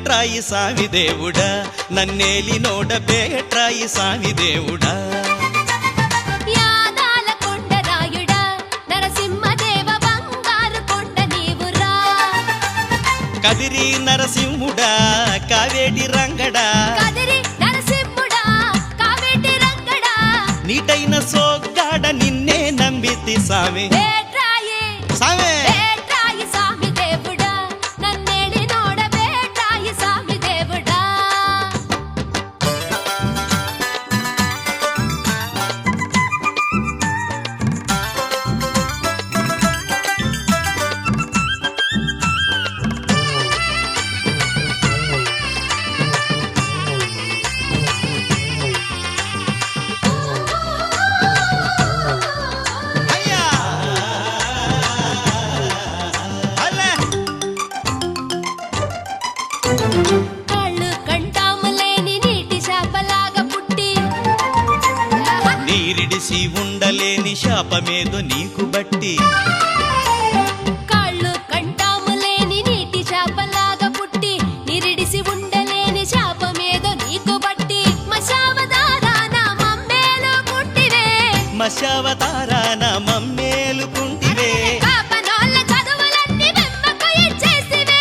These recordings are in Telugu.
ಬೇಟ್ರಾಯಿ ಸ್ವಾಮಿ ದೇವುಡ ನನ್ನೇಲಿ ನೋಡ ಬೇಟ್ರಾಯಿ ಸ್ವಾಮಿ ದೇವುಡ యాదాల కొండరాయుడ నరసింహదేవ బంగారు కొండ నీవురా కదిరి నరసింహుడా కావేటి రంగడా కదిరి నరసింహుడా కావేటి రంగడా నీటైన సోగ్గాడ నిన్నే నంబితి స్వామి ಬೇಟ್ರಾಯಿ స్వామి ಬೇಟ್ರಾಯಿ ಸ್ವಾಮಿ ದೇವುಡ ನನ್ನೇಳಿ ನೋಡ ಬೇಟ್ರಾಯಿ ಸ್ವಾಮಿ ದೇವುಡ అయ్యా అల్లే కళ్ళు కంటాము లేని నీటి శాపలాగా పుట్టి నీరిడిసి ఉండలేని శాపమేదో నీకు బట్టి కళ్ళు కంటాము లేని నీటి శాపలాగా పుట్టి నిరిడిసి ఉండలేని శాపమేదో నీకు బట్టి మశావతారాన మమ్మేలు పుట్టివే మశావతారాన మమ్మేలుకుంటివే పాపనోళ్ళ చదువులన్నీ వెమ్మకు ఇచ్చేసివే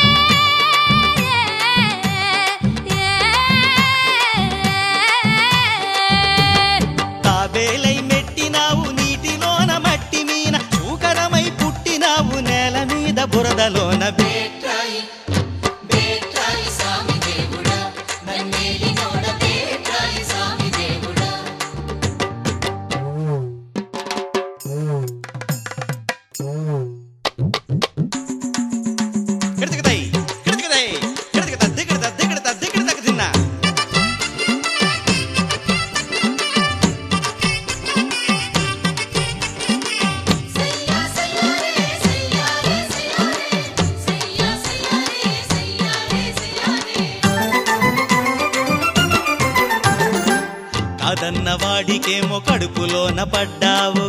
తాబేలై మెట్టినావు నీటిలోన మట్టి మీన చూకరమై పుట్టినావు నేల మీద బురదలోన ಬೇಟ್ರಾಯಿ ಬೇಟ್ರಾಯಿ ಸ್ವಾಮಿ ದೇವುಡ ನನ್ನೇಲಿ ನೋಡ ಬೇಟ್ರಾಯಿ ಸ್ವಾಮಿ ದೇವುಡ కిడతకదై కిడతకదై కిడతకద దిగడద దిగడద దిగడద తిన్న సయ్యా సయ్యారే సయ్యారే సయ్యారే సయ్యా సయ్యారే సయ్యారే సయ్యారే కాదన్న వాడికేమో కడుపులోన పడ్డావు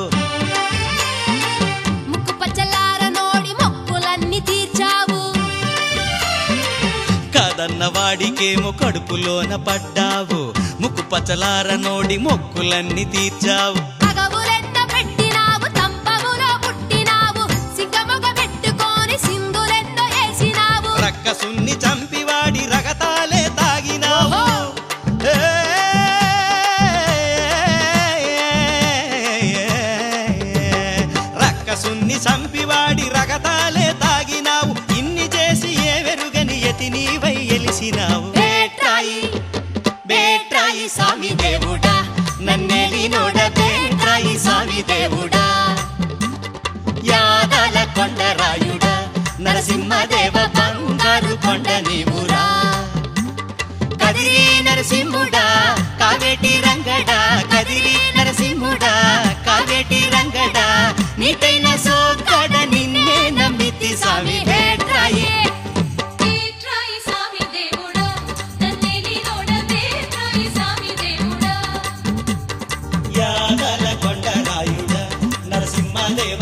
ముక్కు పచ్చలార నోడి మొక్కులన్నీ తీర్చావు కాదన్న వాడికేమో కడుపులోన పడ్డావు ముక్కు పచ్చలార నోడి మొక్కులన్నీ తీర్చావు తగవులెంత పెట్టినావు తంపములో పుట్టినావు సిగ్గమొగ పెట్టుకొని సింధులెందో వేసినావు రక్కసున్ని చంపివాడి రగతాలే తాగినావు ఏ, రక్కసున్ని చంపివాడి రగతాలే తాగినావు ఇన్ని చేసి ఏ వెరుగని యతి నీవై ఎలిసినావు ಬೇಟ್ರಾಯಿ ಬೇಟ್ರಾಯಿ ಸ್ವಾಮಿ ದೇವುಡ ನನ್ನೇಲಿ ನೋಡ ಬೇಟ್ರಾಯಿ ಸ್ವಾಮಿ ದೇವುಡ యాదాల కొండరాయుడ నరసింహదేవ బంగారు కొండ నీవురా కదిరి నరసింహుడా కావేటి రంగడా కదిరి నరసింహుడా కావేటి రంగడా నీటైన సోగ్గాడ నిన్నే నమ్మితి స్వామి ಬೇಟ್ರಾಯಿ ಬೇಟ್ರಾಯಿ ಸ್ವಾಮಿ ದೇವುಡ ನನ್ನೇಲಿ ನೋಡ ಬೇಟ್ರಾಯಿ ಸ್ವಾಮಿ ದೇವುಡ యాదాల కొండరాయుడ నరసింహదేవ